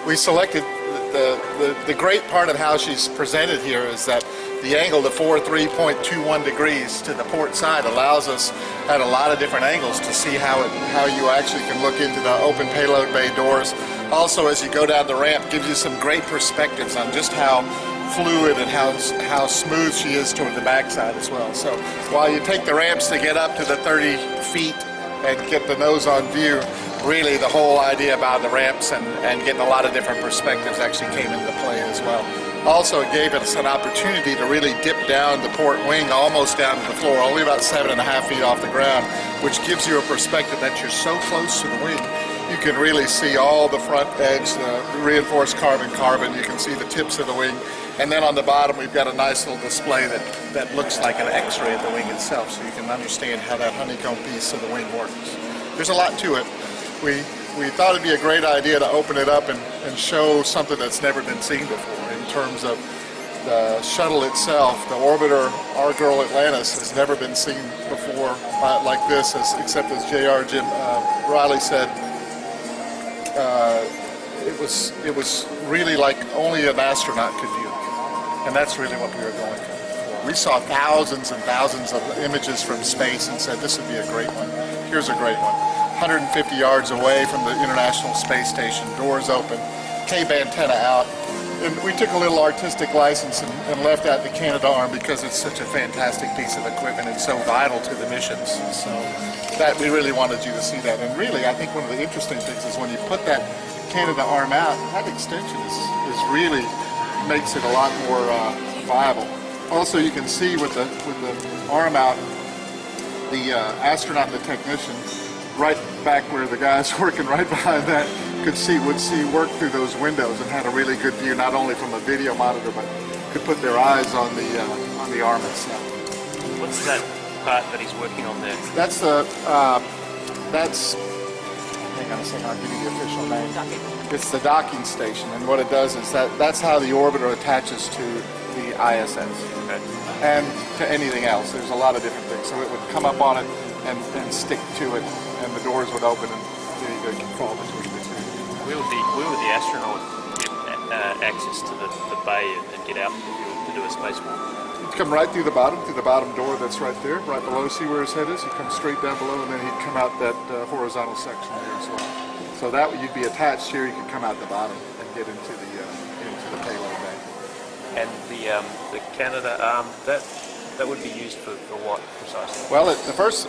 we selected the great part of how she's presented here is that the angle to 43.21 degrees to the port side allows us at a lot of different angles to see how you actually can look into the open payload bay doors. Also, as you go down the ramp, gives you some great perspectives on just how fluid and how smooth she is toward the backside as well. So while you take the ramps to get up to the 30 feet and get the nose on view, really the whole idea about the ramps and getting a lot of different perspectives actually came into play as well. Also, it gave us an opportunity to really dip down the port wing almost down to the floor, only about 7.5 feet off the ground, which gives you a perspective that you're so close to the wing. You can really see all the front edge, the reinforced carbon. You can see the tips of the wing. And then on the bottom, we've got a nice little display that looks like an X-ray of the wing itself, so you can understand how that honeycomb piece of the wing works. There's a lot to it. We thought it'd be a great idea to open it up and show something that's never been seen before in terms of the shuttle itself. The orbiter, our girl Atlantis, has never been seen before like this, except as J.R. Jim Riley said, it was really like only an astronaut could view it. And that's really what we were going for. We saw thousands and thousands of images from space and said this would be a great one. Here's a great one. 150 yards away from the International Space Station, doors open, Cape antenna out. And we took a little artistic license and left out the Canada arm because it's such a fantastic piece of equipment and so vital to the missions. So that we really wanted you to see that. And really, I think one of the interesting things is when you put that Canada arm out, that extension is really makes it a lot more viable. Also, you can see with the arm out, the astronaut and the technician, right back where the guys working right behind that would see work through those windows and had a really good view, not only from a video monitor, but could put their eyes on the arm itself. What's that part that he's working on there? That's hang on a second, I'll give you the official name. It's the docking station, and what it does is that's how the orbiter attaches to the ISS. Okay. And to anything else. There's a lot of different things. So it would come up on it and stick to it, and the doors would open and you can fall between the two. Where would the astronaut get access to the bay and get out to do a spacewalk? He'd come right through the bottom door that's right there, right below. See where his head is? He'd come straight down below, and then he'd come out that horizontal section there as well. So that you'd be attached here. You could come out the bottom and get into the payload bay. And the Canada arm, that would be used for what precisely? Well,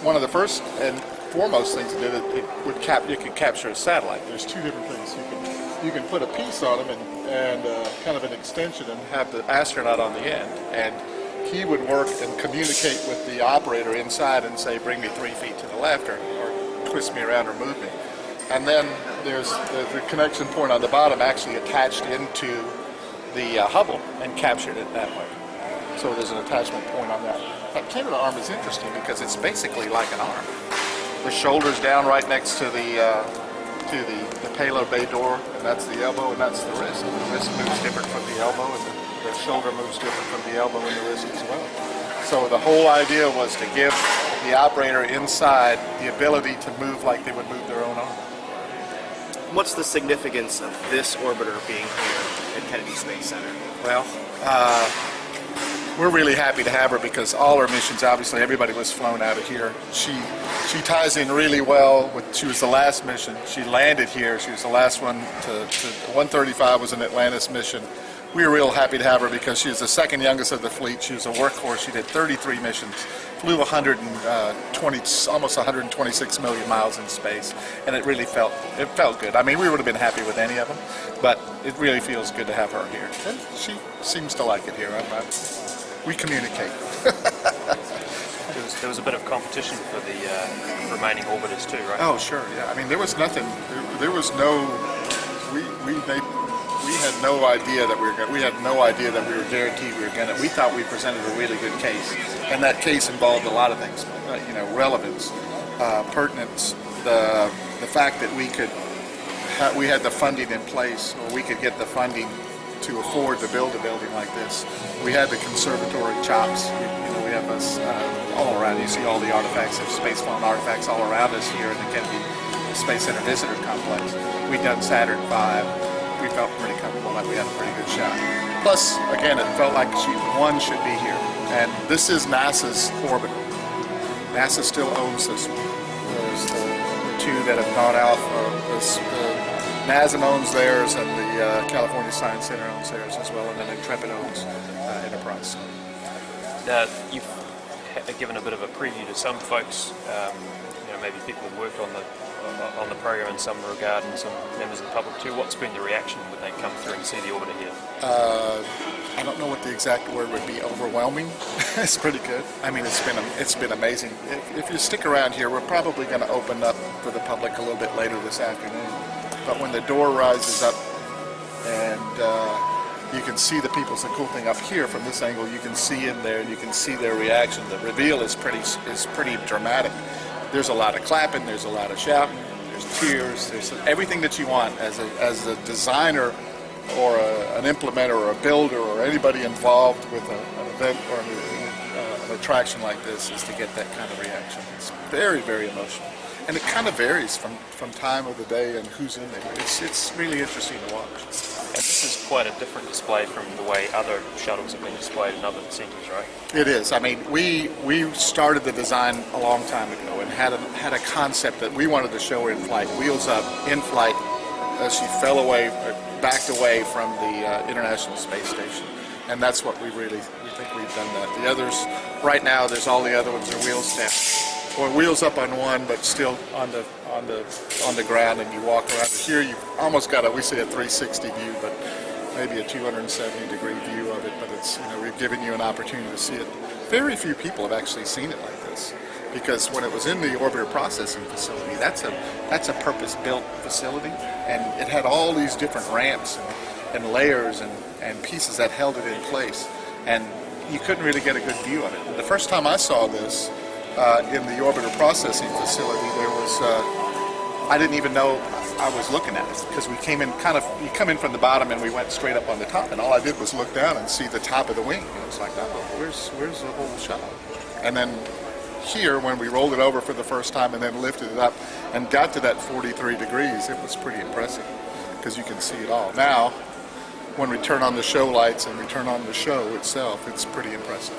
one of the first and foremost things it did, you could capture a satellite. There's two different things. You can put a piece on them and kind of an extension and have the astronaut on the end, and he would work and communicate with the operator inside and say, bring me 3 feet to the left or twist me around or move me. And then there's the connection point on the bottom actually attached into the Hubble and captured it that way. So there's an attachment point on that. That Canada arm is interesting because it's basically like an arm. The shoulder's down right next to the payload bay door, and that's the elbow, and that's the wrist. And the wrist moves different from the elbow, and the shoulder moves different from the elbow and the wrist as well. So the whole idea was to give the operator inside the ability to move like they would move their own arm. What's the significance of this orbiter being here at Kennedy Space Center? Well, we're really happy to have her because all her missions, obviously everybody was flown out of here. She ties in really well she was the last mission. She landed here. She was the last one to 135 was an Atlantis mission. We were real happy to have her because she was the second youngest of the fleet. She was a workhorse. She did 33 missions, flew 120, almost 126 million miles in space, and it really felt good. I mean, we would have been happy with any of them, but it really feels good to have her here. And she seems to like it here. We communicate. There was a bit of competition for the remaining orbiters too, right? Oh, sure, yeah. I mean, there was nothing. There was no. We had no idea that we had no idea that we were guaranteed we were going to. We thought we presented a really good case, and that case involved a lot of things. Relevance, pertinence, the fact that we had the funding in place, or we could get the funding to afford to build a building like this. We had the conservatory chops. We have us all around. You see all the artifacts of space-flown artifacts all around us here in the Kennedy Space Center Visitor Complex. We've done Saturn V. we felt pretty comfortable that we had a pretty good shot. Plus, again, it felt like one should be here. And this is NASA's orbiter. NASA still owns this one. There's the two that have gone out. NASA owns theirs, and the California Science Center owns theirs as well, and then Intrepid owns Enterprise. You've given a bit of a preview to some folks. Maybe people who work on the program in some regard, and some members of the public too. What's been the reaction when they come through and see the orbiter here? I don't know what the exact word would be. Overwhelming. It's pretty good. I mean, it's been amazing. If you stick around here, we're probably going to open up for the public a little bit later this afternoon. But when the door rises up and you can see the people, it's a cool thing up here from this angle. You can see in there, and you can see their reaction. The reveal is pretty dramatic. There's a lot of clapping. There's a lot of shouting. There's tears. There's everything that you want as a designer or an implementer or a builder or anybody involved with an event or an attraction like this, is to get that kind of reaction. It's very, very emotional. And it kind of varies from time of the day and who's in there. It's really interesting to watch. And this is quite a different display from the way other shuttles have been displayed in other centres, right? It is. I mean, we started the design a long time ago and had a concept that we wanted to show her in flight, wheels up, in flight, as she fell away, backed away from the International Space Station. And that's what we think we've done that. The others, right now, there's all the other ones are wheels down. Or wheels up on one, but still on the ground, and you walk around. Here you've almost got we say a 360 view, but maybe a 270-degree view of it. But it's, we've given you an opportunity to see it. Very few people have actually seen it like this, because when it was in the orbiter processing facility, that's a purpose-built facility, and it had all these different ramps and layers and pieces that held it in place, and you couldn't really get a good view of it. And the first time I saw this in the orbiter processing facility, there was I didn't even know I was looking at it, because we came in you come in from the bottom and we went straight up on the top, and all I did was look down and see the top of the wing, and it was like, oh, where's the whole shuttle? And then here, when we rolled it over for the first time and then lifted it up and got to that 43 degrees, it was pretty impressive, because you can see it all. Now, when we turn on the show lights and we turn on the show itself, it's pretty impressive.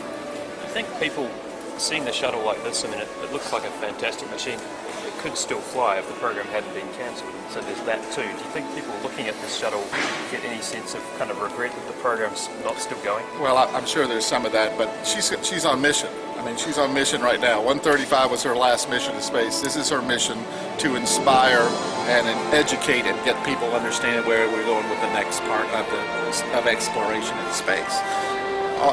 I think people seeing the shuttle like this, I mean, it looks like a fantastic machine. It could still fly if the program hadn't been cancelled. So there's that too. Do you think people looking at this shuttle get any sense of kind of regret that the program's not still going? Well, I'm sure there's some of that, but she's on mission. I mean, she's on mission right now. 135 was her last mission to space. This is her mission to inspire and educate and get people understanding where we're going with the next part of exploration in space.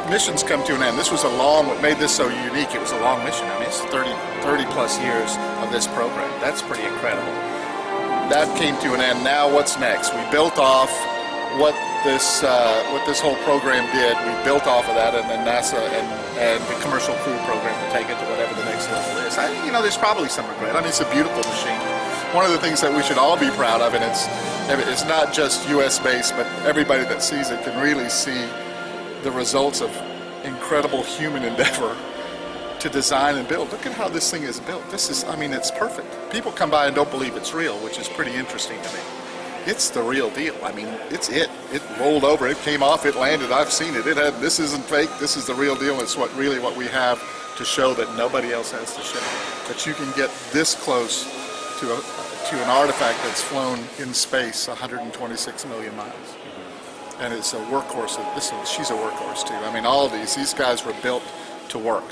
Missions come to an end. This was what made this so unique. It was a long mission. I mean, it's 30 plus years of this program. That's pretty incredible. That came to an end. Now what's next? We built off what this whole program did. We built off of that, and then NASA and the commercial crew program to take it to whatever the next level is. There's probably some regret. I mean, it's a beautiful machine. One of the things that we should all be proud of, and it's not just U.S. based, but everybody that sees it can really see the results of incredible human endeavor to design and build. Look at how this thing is built. It's perfect. People come by and don't believe it's real, which is pretty interesting to me. It's the real deal. I mean, it's it. It rolled over, it came off, it landed. I've seen it. This isn't fake. This is the real deal. It's what we have to show that nobody else has to show. That you can get this close to an artifact that's flown in space 126 million miles. And it's a workhorse. She's a workhorse too. I mean, all of these guys were built to work.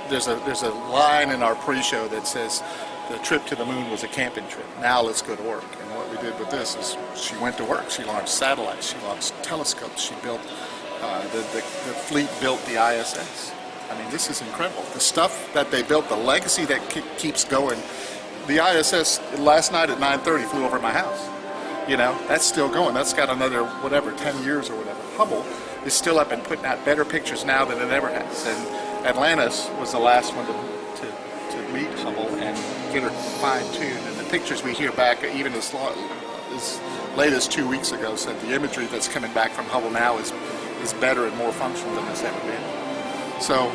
There's a line in our pre-show that says the trip to the moon was a camping trip. Now let's go to work. And what we did with this is she went to work. She launched satellites. She launched telescopes. She built the fleet built the ISS. I mean, this is incredible. The stuff that they built, the legacy that keeps going. The ISS last night at 9:30 flew over my house. That's still going. That's got another, 10 years or whatever. Hubble is still up and putting out better pictures now than it ever has. And Atlantis was the last one to meet Hubble and get her fine-tuned. And the pictures we hear back, even as late as 2 weeks ago, said the imagery that's coming back from Hubble now is better and more functional than it's ever been. So,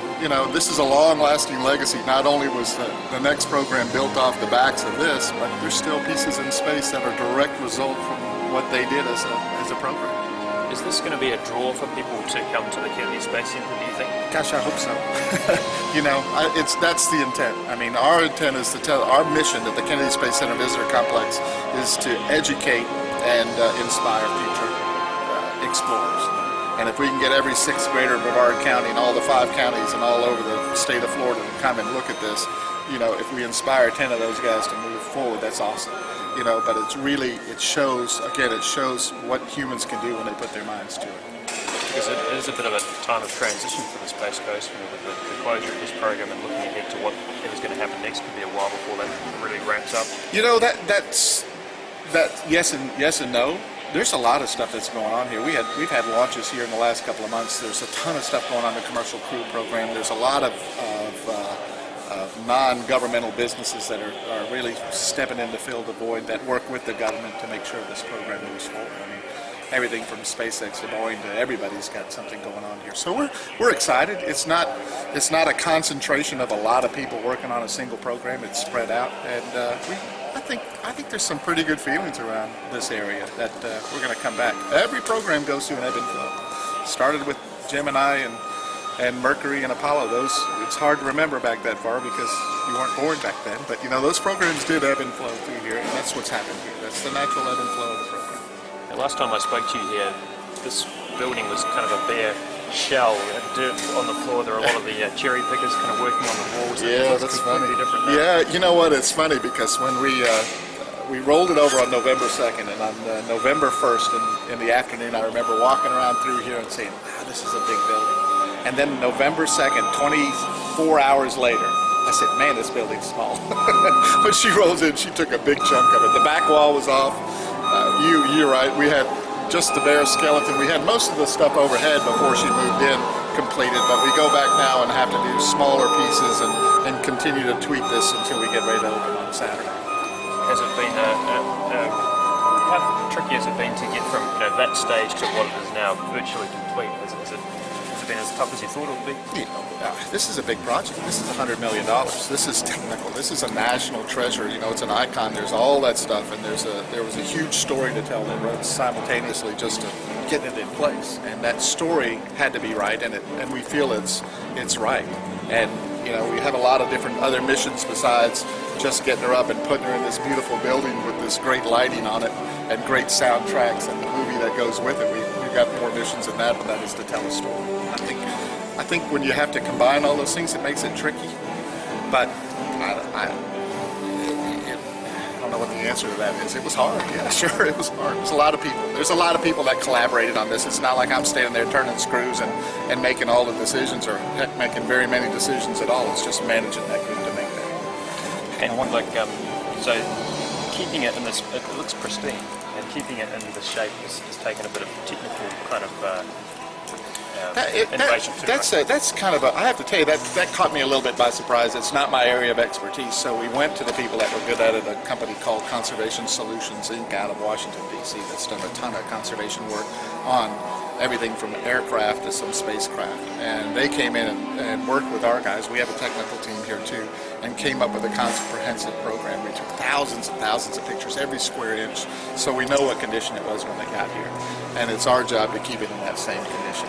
this is a long-lasting legacy. Not only was the next program built off the backs of this, but there's still pieces in space that are a direct result from what they did as a program. Is this going to be a draw for people to come to the Kennedy Space Center, do you think? Gosh, I hope so. You know, that's the intent. I mean, our intent is to tell, our mission at the Kennedy Space Center Visitor Complex is to educate and inspire future explorers. And if we can get every 6th grader in Brevard County and all the 5 counties and all over the state of Florida to come and look at this, you know, if we inspire 10 of those guys to move forward, that's awesome. You know, but it's really, it shows what humans can do when they put their minds to it. Because it is a bit of a time of transition for the Space Coast, you know, with the closure of this program and looking ahead to what is going to happen next. Could be a while before that really ramps up. You know, that's yes and no. There's a lot of stuff that's going on here. We've had launches here in the last couple of months. There's a ton of stuff going on in the commercial crew program. There's a lot of non-governmental businesses that are really stepping in to fill the void, that work with the government to make sure this program moves forward. I mean, everything from SpaceX to Boeing to everybody's got something going on here. So we're excited. It's not a concentration of a lot of people working on a single program. It's spread out, and I think there's some pretty good feelings around this area that we're going to come back. Every program goes through an ebb and flow. Started with Gemini and Mercury and Apollo. It's hard to remember back that far because you weren't born back then, but you know, those programs did ebb and flow through here, and that's what's happened here. That's the natural ebb and flow of the program. The last time I spoke to you here, this building was kind of a bare shell. You had dirt on the floor. There were a lot of the cherry pickers kind of working on the walls. Yeah, that's funny. Yeah, you know what? It's funny because when we rolled it over on November 2nd, and on November 1st in the afternoon, I remember walking around through here and saying, wow, this is a big building. And then November 2nd, 24 hours later, I said, man, this building's small. When she rolls in, she took a big chunk of it. The back wall was off. You're right. We had just the bare skeleton. We had most of the stuff overhead before she moved in completed, but we go back now and have to do smaller pieces and continue to tweak this until we get ready to open on Saturday. Has it been how tricky has it been to get from that stage to what it is now virtually complete? Has it been as tough as you thought it would be? This is a big project. This is $100 million. This is technical. This is a national treasure. You know, it's an icon. There's all that stuff, and there was a huge story to tell that runs simultaneously just to get it in place. And that story had to be right, and we feel it's right. And you know, we have a lot of different other missions besides just getting her up and putting her in this beautiful building with this great lighting on it and great soundtracks and the movie that goes with it. We've got more missions than that, but that is to tell a story. I think when you have to combine all those things, it makes it tricky. But I don't know what the answer to that is. It was hard. Yeah, sure, it was hard. There's a lot of people. There's a lot of people that collaborated on this. It's not like I'm standing there turning screws and making all the decisions, or heck, making very many decisions at all. It's just managing that group to make that. And one so keeping it in this, it looks pristine, and keeping it in this shape has taken a bit of technical kind of innovation too. That's kind of I have to tell you, that caught me a little bit by surprise. It's not my area of expertise, so we went to the people that were good at it, a company called Conservation Solutions Inc. out of Washington, D.C. that's done a ton of conservation work on everything from aircraft to some spacecraft. And they came in and worked with our guys. We have a technical team here too, and came up with a comprehensive program. We took thousands and thousands of pictures, every square inch, so we know what condition it was when they got here. And it's our job to keep it in that same condition.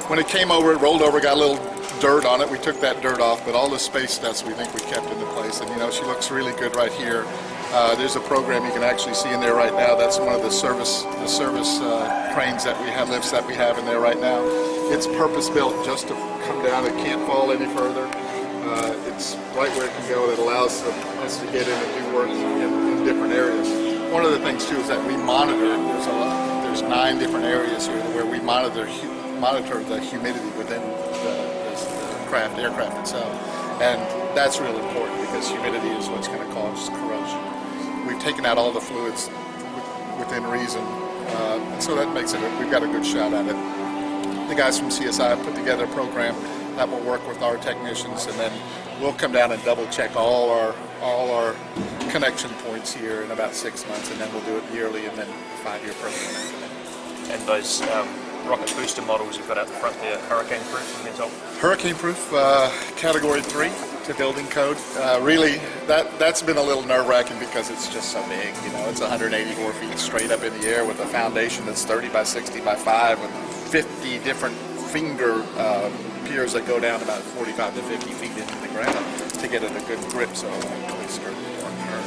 When it came over, it rolled over, got a little dirt on it. We took that dirt off, but all the space dust we think we kept into place. And you know, she looks really good right here. There's a program you can actually see in there right now. That's one of the service cranes that we have, lifts that we have in there right now. It's purpose built just to come down. It can't fall any further. It's right where it can go. It allows us to get in and do work in different areas. One of the things too is that we monitor. There's 9 different areas here where we monitor the humidity within the aircraft itself, and that's really important because humidity is what's going to cause corrosion. We've taken out all the fluids within reason, so that makes it. We've got a good shot at it. The guys from CSI have put together a program that will work with our technicians, and then we'll come down and double check all our connection points here in about 6 months, and then we'll do it yearly, and then a 5-year program after that. And those rocket booster models you've got out the front there, hurricane proof, I've been told? Hurricane proof, category 3. to building code. Really, that's been a little nerve-wracking because it's just so big. You know, it's 184 feet straight up in the air with a foundation that's 30 by 60 by 5 with 50 different finger piers that go down about 45 to 50 feet into the ground to get it a good grip so it won't twist or turn.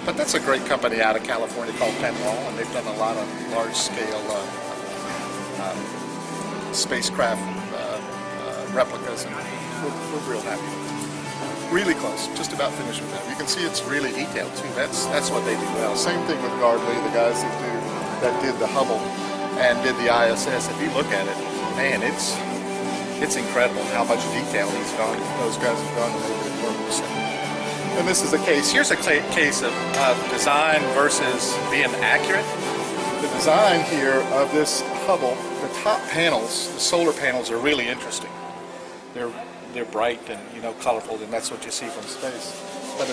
But that's a great company out of California called Penwall, and they've done a lot of large-scale spacecraft replicas, and we're real happy with it. Really close, just about finished with that. You can see it's really detailed too. That's what they do well. Same thing with Gardley, the guys that did the Hubble and did the ISS. If you look at it, man, it's incredible how much detail those guys have done over the work. So, and this is a case. Here's a case of design versus being accurate. The design here of this Hubble, the top panels, the solar panels, are really interesting. They're bright and colorful, and that's what you see from space. But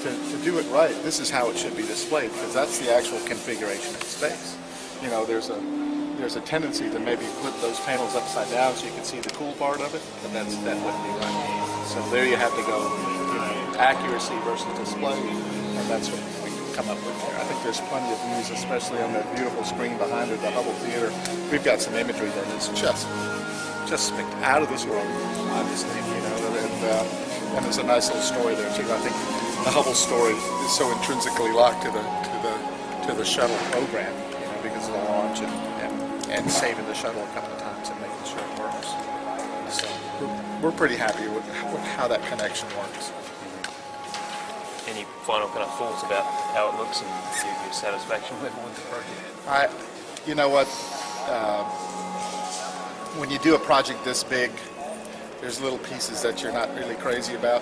to do it right, this is how it should be displayed, because that's the actual configuration of space. There's a tendency to maybe flip those panels upside down so you can see the cool part of it, but that wouldn't be right. So there you have to go, accuracy versus display, and that's what we come up with here. I think there's plenty of views, especially on that beautiful screen behind it, the Hubble Theater. We've got some imagery that is just out of this world, obviously, and there's a nice little story there too. I think the Hubble story is so intrinsically locked to the shuttle program, because of the launch and saving the shuttle a couple of times and making sure it works. So we're pretty happy with how that connection works. Any final kind of thoughts about how it looks and your satisfaction level with the project? You know what? When you do a project this big, there's little pieces that you're not really crazy about.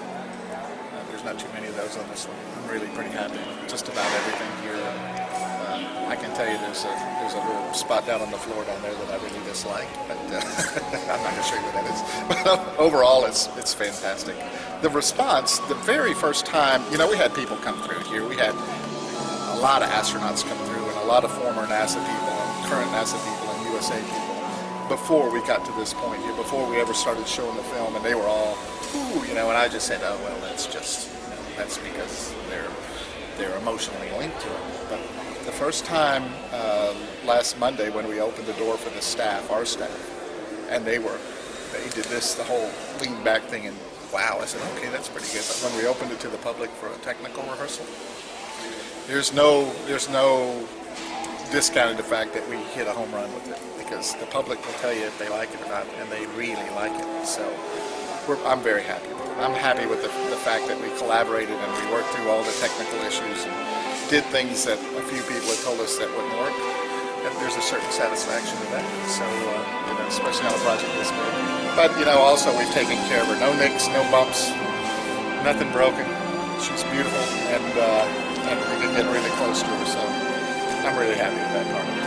There's not too many of those on this one. I'm really pretty happy with just about everything here. I can tell you there's a little spot down on the floor down there that I really dislike, but I'm not going to show you what that is. But overall, it's fantastic. The response, the very first time, we had people come through here. We had a lot of astronauts come through, and a lot of former NASA people, and current NASA people, and USA people, before we got to this point here, before we ever started showing the film, and they were all, ooh, and I just said, oh, well, that's just, that's because they're emotionally linked to it. But the first time last Monday when we opened the door for the staff, our staff, and they did this, the whole lean back thing, and wow, I said, okay, that's pretty good. But when we opened it to the public for a technical rehearsal, there's no discounting the fact that we hit a home run with it, because the public will tell you if they like it or not, and they really like it. So I'm very happy with it. I'm happy with the fact that we collaborated and we worked through all the technical issues and did things that a few people had told us that wouldn't work. And there's a certain satisfaction in that. So, especially on a project this big. But, also we've taken care of her. No nicks, no bumps, nothing broken. She's beautiful, and we can get really close to her. So I'm really happy with that part of it.